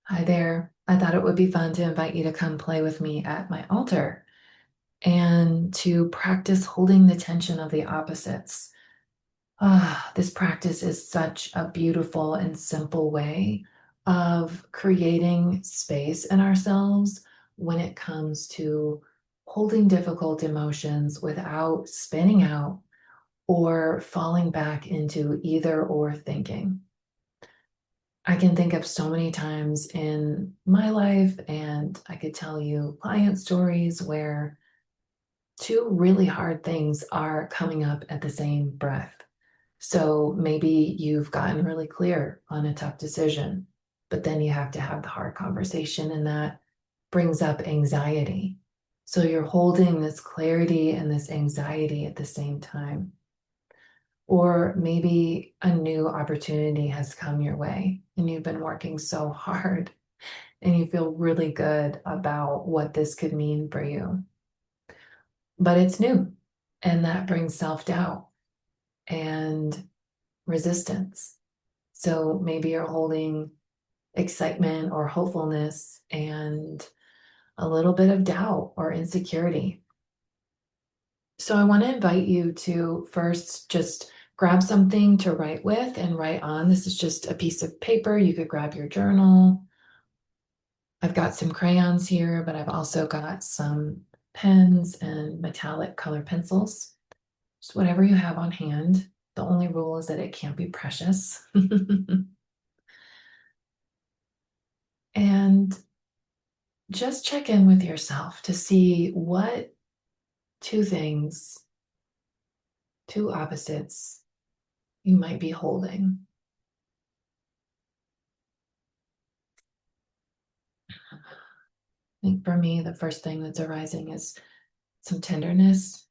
Hi there. I thought it would be fun to invite you to come play with me at my altar and to practice holding the tension of the opposites. This practice is such a beautiful and simple way of creating space in ourselves when it comes to holding difficult emotions without spinning out or falling back into either or thinking. I can think of so many times in my life, and I could tell you client stories where two really hard things are coming up at the same breath. So maybe you've gotten really clear on a tough decision, but then you have to have the hard conversation, and that brings up anxiety. So you're holding this clarity and this anxiety at the same time. Or maybe a new opportunity has come your way and you've been working so hard and you feel really good about what this could mean for you. But it's new, and that brings self doubt and resistance. So maybe you're holding excitement or hopefulness and a little bit of doubt or insecurity. So I want to invite you to first just grab something to write with and write on. This is just a piece of paper. You could grab your journal. I've got some crayons here, but I've also got some pens and metallic color pencils. Just whatever you have on hand. The only rule is that it can't be precious. And just check in with yourself to see what two things, two opposites you might be holding. I think for me, the first thing that's arising is some tenderness.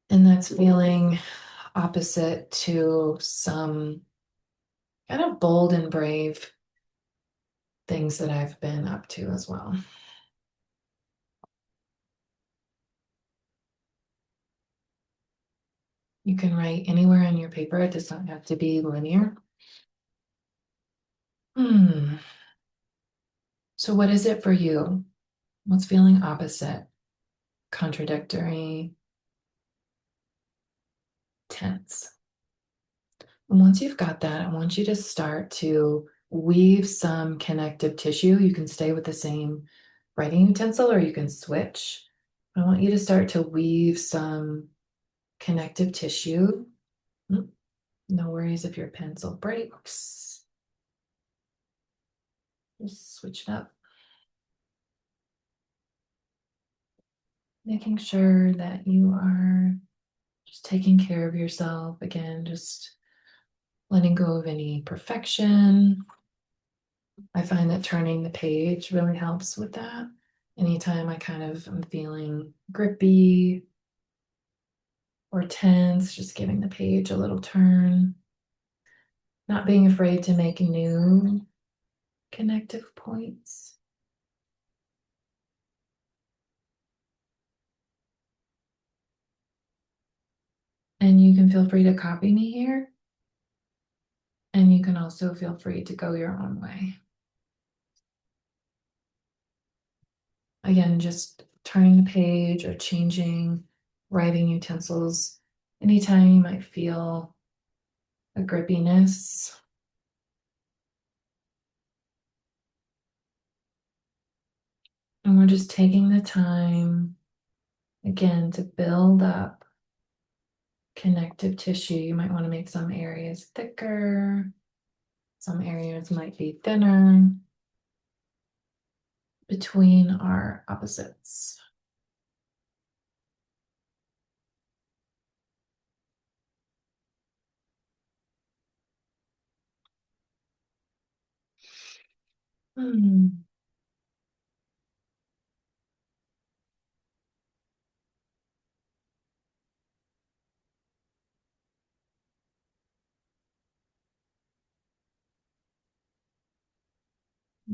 And that's feeling opposite to some kind of bold and brave things that I've been up to as well. You can write anywhere on your paper, it does not have to be linear. Hmm. So, what is it for you? What's feeling opposite, contradictory, tense? And once you've got that, I want you to start to weave some connective tissue. You can stay with the same writing utensil or you can switch. I want you to start to weave some connective tissue. No worries if your pencil breaks. Just switch it up. Making sure that you are just taking care of yourself. Again, just letting go of any perfection. I find that turning the page really helps with that. Anytime I kind of am feeling grippy or tense, just giving the page a little turn. Not being afraid to make new connective points. And you can feel free to copy me here. And you can also feel free to go your own way. Again, just turning the page or changing writing utensils. Anytime you might feel a grippiness. And we're just taking the time, again, to build up connective tissue. You might want to make some areas thicker, some areas might be thinner between our opposites. Hmm.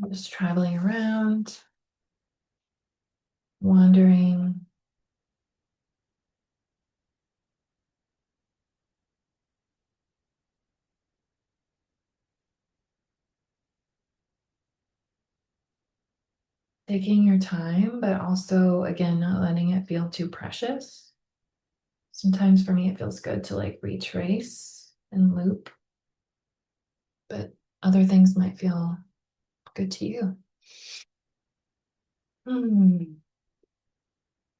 Just traveling around, wandering. Taking your time, but also, again, not letting it feel too precious. Sometimes for me, it feels good to like retrace and loop, but other things might feel good to you. Hmm.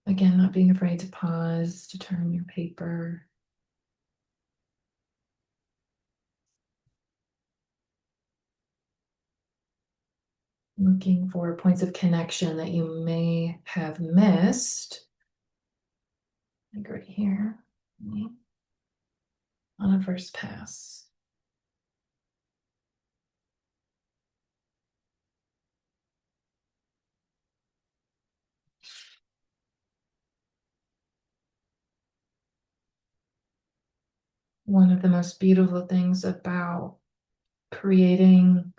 Again, not being afraid to pause, to turn your paper. Looking for points of connection that you may have missed. Like right here on a first pass. One of the most beautiful things about creating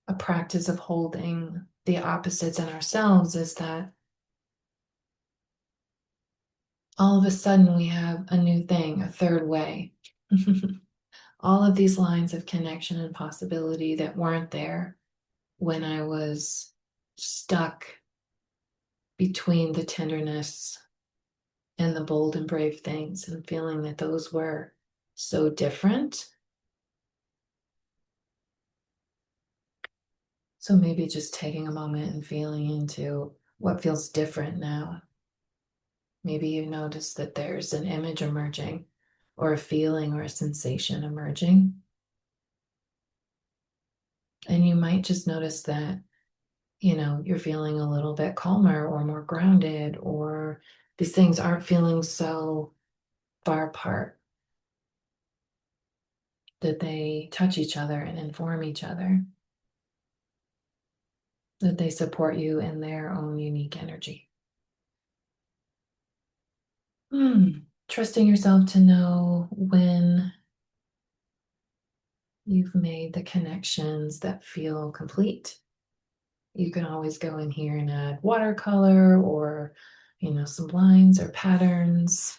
a practice of holding the opposites in ourselves is that all of a sudden we have a new thing, a third way. All of these lines of connection and possibility that weren't there when I was stuck between the tenderness and the bold and brave things and feeling that those were so different. So maybe just taking a moment and feeling into what feels different now. Maybe you notice that there's an image emerging or a feeling or a sensation emerging. And you might just notice that, you're feeling a little bit calmer or more grounded, or these things aren't feeling so far apart, that they touch each other and inform each other, that they support you in their own unique energy. Trusting yourself to know when you've made the connections that feel complete. You can always go in here and add watercolor or, some lines or patterns.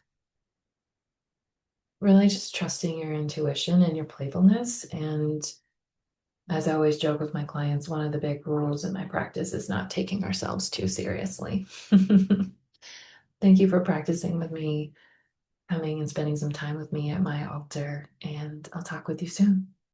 Really just trusting your intuition and your playfulness. And as I always joke with my clients, one of the big rules in my practice is not taking ourselves too seriously. Thank you for practicing with me, coming and spending some time with me at my altar, and I'll talk with you soon.